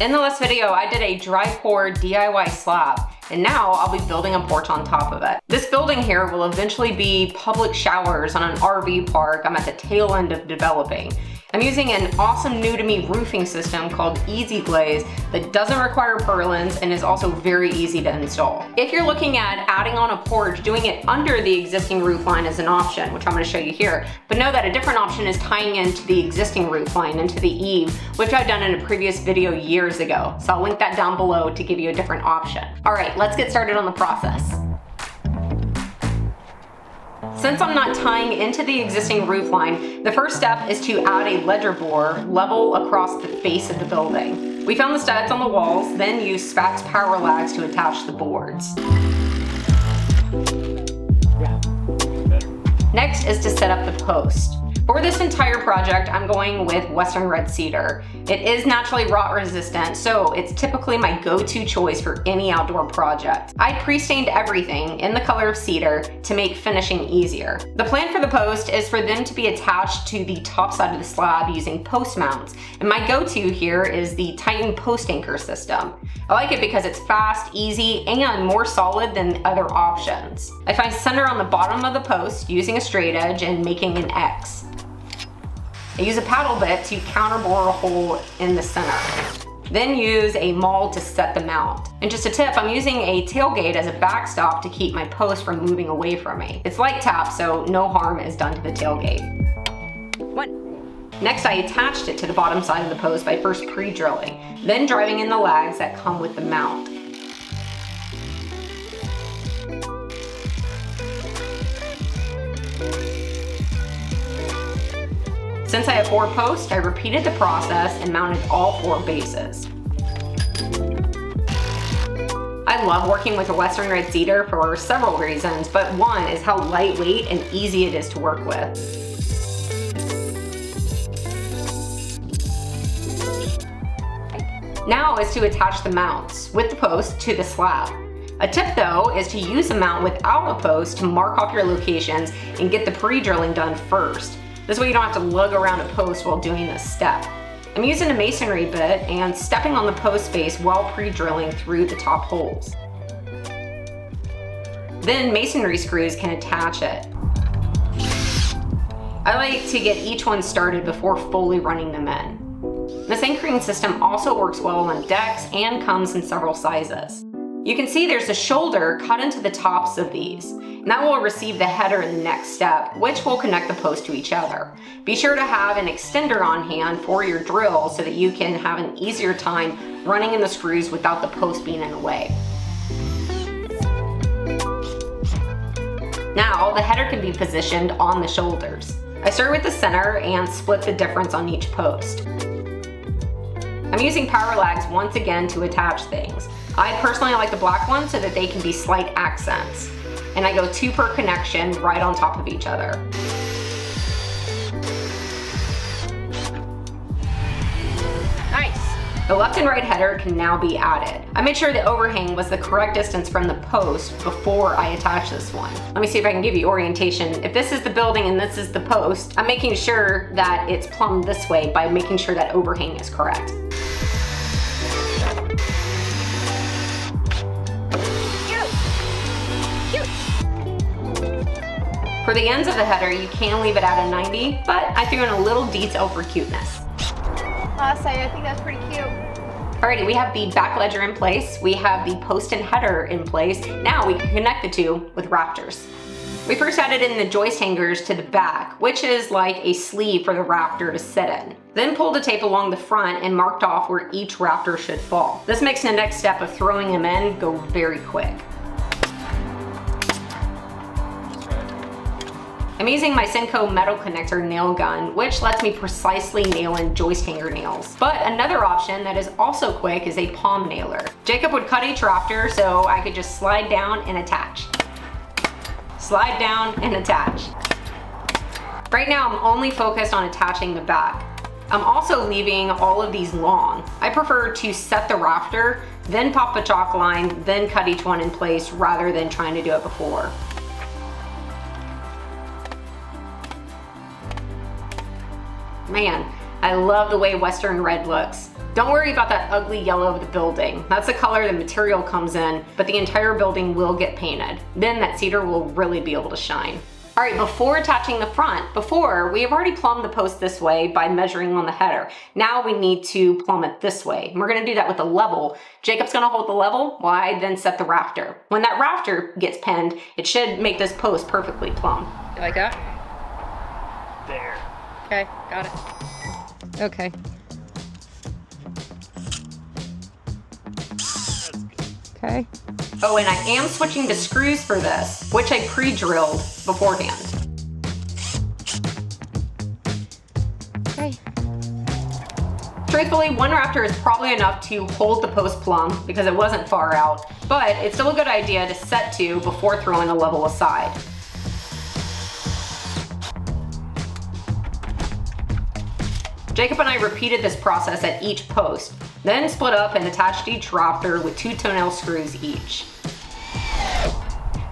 In the last video, I did a dry pour DIY slab, and now I'll be building a porch on top of it. This building here will eventually be public showers on an RV park I'm at the tail end of developing. I'm using an awesome new to me roofing system called Glaze that doesn't require purlins and is also very easy to install. If you're looking at adding on a porch, doing it under the existing roof line is an option, which I'm going to show you here. But know that a different option is tying into the existing roof line, into the eave, which I've done in a previous video years ago. So I'll link that down below to give you a different option. All right, let's get started on the process. Since I'm not tying into the existing roof line, the first step is to add a ledger bore level across the face of the building. We found the studs on the walls, then use Spat's power lags to attach the boards. Next is to set up the post. For this entire project, I'm going with Western red cedar. It is naturally rot resistant, so it's typically my go-to choice for any outdoor project. I pre-stained everything in the color of cedar to make finishing easier. The plan for the post is for them to be attached to the top side of the slab using post mounts, and my go-to here is the Titan post anchor system. I like it because it's fast, easy, and more solid than other options. I find center on the bottom of the post using a straight edge and making an X. I use a paddle bit to counterbore a hole in the center. Then use a maul to set the mount. And just a tip, I'm using a tailgate as a backstop to keep my post from moving away from me. It's light tap, so no harm is done to the tailgate. Next, I attached it to the bottom side of the post by first pre-drilling, then driving in the lags that come with the mount. Since I have 4 posts, I repeated the process and mounted all 4 bases. I love working with a Western red cedar for several reasons, but one is how lightweight and easy it is to work with. Now is to attach the mounts with the post to the slab. A tip though is to use a mount without a post to mark off your locations and get the pre-drilling done first. This way you don't have to lug around a post while doing this step. I'm using a masonry bit and stepping on the post face while pre-drilling through the top holes. Then masonry screws can attach it. I like to get each one started before fully running them in. This anchoring system also works well on decks and comes in several sizes. You can see there's a shoulder cut into the tops of these, and that will receive the header in the next step, which will connect the posts to each other. Be sure to have an extender on hand for your drill so that you can have an easier time running in the screws without the post being in the way. Now, the header can be positioned on the shoulders. I start with the center and split the difference on each post. I'm using power lags once again to attach things. I personally like the black ones so that they can be slight accents. And I go 2 per connection right on top of each other. Nice! The left and right header can now be added. I made sure the overhang was the correct distance from the post before I attached this one. Let me see if I can give you orientation. If this is the building and this is the post, I'm making sure that it's plumbed this way by making sure that overhang is correct. For the ends of the header, you can leave it at a 90, but I threw in a little detail for cuteness. I think that's pretty cute. Alrighty, we have the back ledger in place, we have the post and header in place. Now we can connect the two with rafters. We first added in the joist hangers to the back, which is like a sleeve for the rafter to sit in. Then pulled the tape along the front and marked off where each rafter should fall. This makes the next step of throwing them in go very quick. I'm using my Senko metal connector nail gun, which lets me precisely nail in joist hanger nails. But another option that is also quick is a palm nailer. Jacob would cut each rafter so I could just slide down and attach. Slide down and attach. Right now I'm only focused on attaching the back. I'm also leaving all of these long. I prefer to set the rafter, then pop a chalk line, then cut each one in place rather than trying to do it before. Man, I love the way Western red looks. Don't worry about that ugly yellow of the building. That's the color the material comes in, but the entire building will get painted. Then that cedar will really be able to shine. All right, before attaching the front, we have already plumbed the post this way by measuring on the header. Now we need to plumb it this way. And we're gonna do that with a level. Jacob's gonna hold the level while I then set the rafter. When that rafter gets pinned, it should make this post perfectly plumb. You like that? There. Okay, got it. Okay. Okay. Oh, and I am switching to screws for this, which I pre-drilled beforehand. Okay. Truthfully, one rafter is probably enough to hold the post plumb because it wasn't far out, but it's still a good idea to set to before throwing the level aside. Jacob and I repeated this process at each post, then split up and attached each rafter with 2 toenail screws each.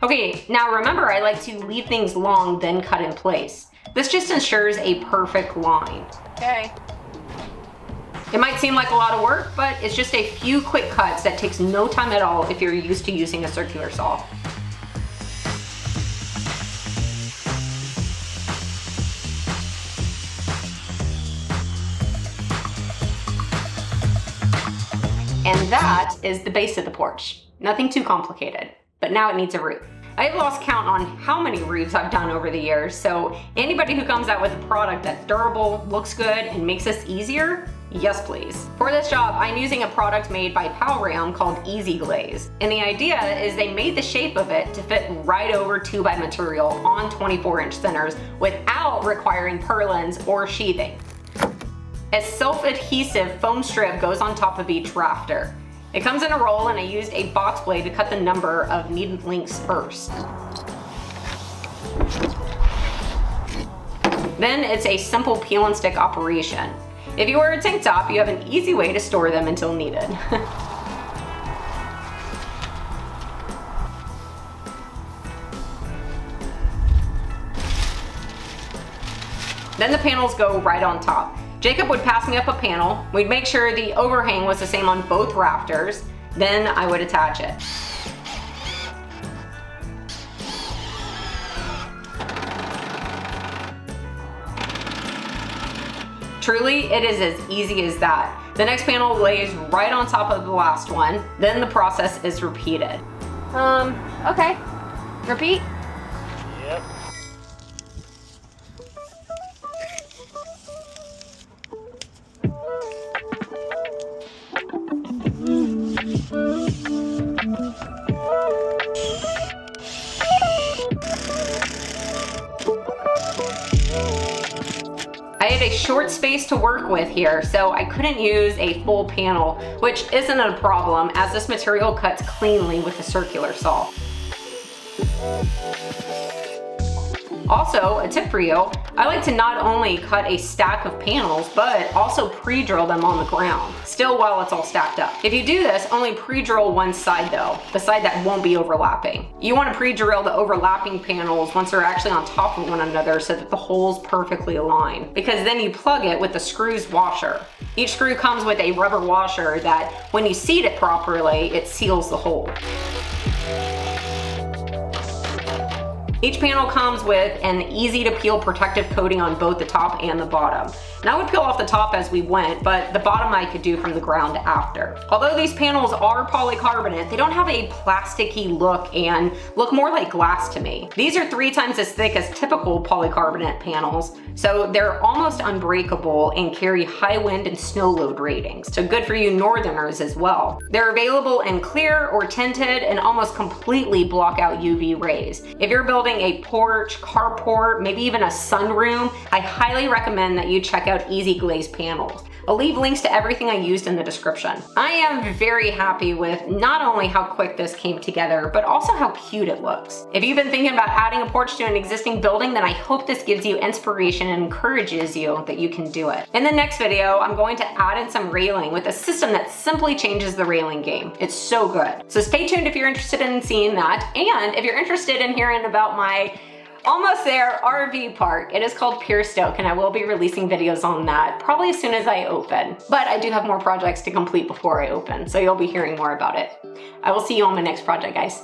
Okay, now remember I like to leave things long then cut in place. This just ensures a perfect line. Okay. It might seem like a lot of work, but it's just a few quick cuts that takes no time at all if you're used to using a circular saw. And that is the base of the porch. Nothing too complicated, but now it needs a roof. I've lost count on how many roofs I've done over the years, so anybody who comes out with a product that's durable, looks good, and makes this easier, yes please. For this job, I'm using a product made by Powram called Glaze. And the idea is they made the shape of it to fit right over 2x material on 24-inch centers without requiring purlins or sheathing. A self-adhesive foam strip goes on top of each rafter. It comes in a roll and I used a box blade to cut the number of needed links first. Then it's a simple peel and stick operation. If you wear a tank top, you have an easy way to store them until needed. Then the panels go right on top. Jacob would pass me up a panel, we'd make sure the overhang was the same on both rafters, then I would attach it. Truly, it is as easy as that. The next panel lays right on top of the last one, then the process is repeated. Okay. Repeat. Yep. I had a short space to work with here, so I couldn't use a full panel, which isn't a problem as this material cuts cleanly with a circular saw. Also, a tip for you, I like to not only cut a stack of panels, but also pre-drill them on the ground, still while it's all stacked up. If you do this, only pre-drill one side though, the side that won't be overlapping. You want to pre-drill the overlapping panels once they're actually on top of one another so that the holes perfectly align, because then you plug it with the screws washer. Each screw comes with a rubber washer that, when you seat it properly, it seals the hole. Each panel comes with an easy to peel protective coating on both the top and the bottom. And I would peel off the top as we went, but the bottom I could do from the ground after. Although these panels are polycarbonate, they don't have a plasticky look and look more like glass to me. These are 3 times as thick as typical polycarbonate panels, so they're almost unbreakable and carry high wind and snow load ratings. So good for you northerners as well. They're available in clear or tinted and almost completely block out UV rays. If you're building a porch, carport, maybe even a sunroom, I highly recommend that you check out Glaze panels. I'll leave links to everything I used in the description. I am very happy with not only how quick this came together, but also how cute it looks. If you've been thinking about adding a porch to an existing building, then I hope this gives you inspiration and encourages you that you can do it. In the next video, I'm going to add in some railing with a system that simply changes the railing game. It's so good. So stay tuned if you're interested in seeing that. And if you're interested in hearing about my Almost there, RV park. It is called Pierce Oak, and I will be releasing videos on that probably as soon as I open. But I do have more projects to complete before I open, so you'll be hearing more about it. I will see you on my next project, guys.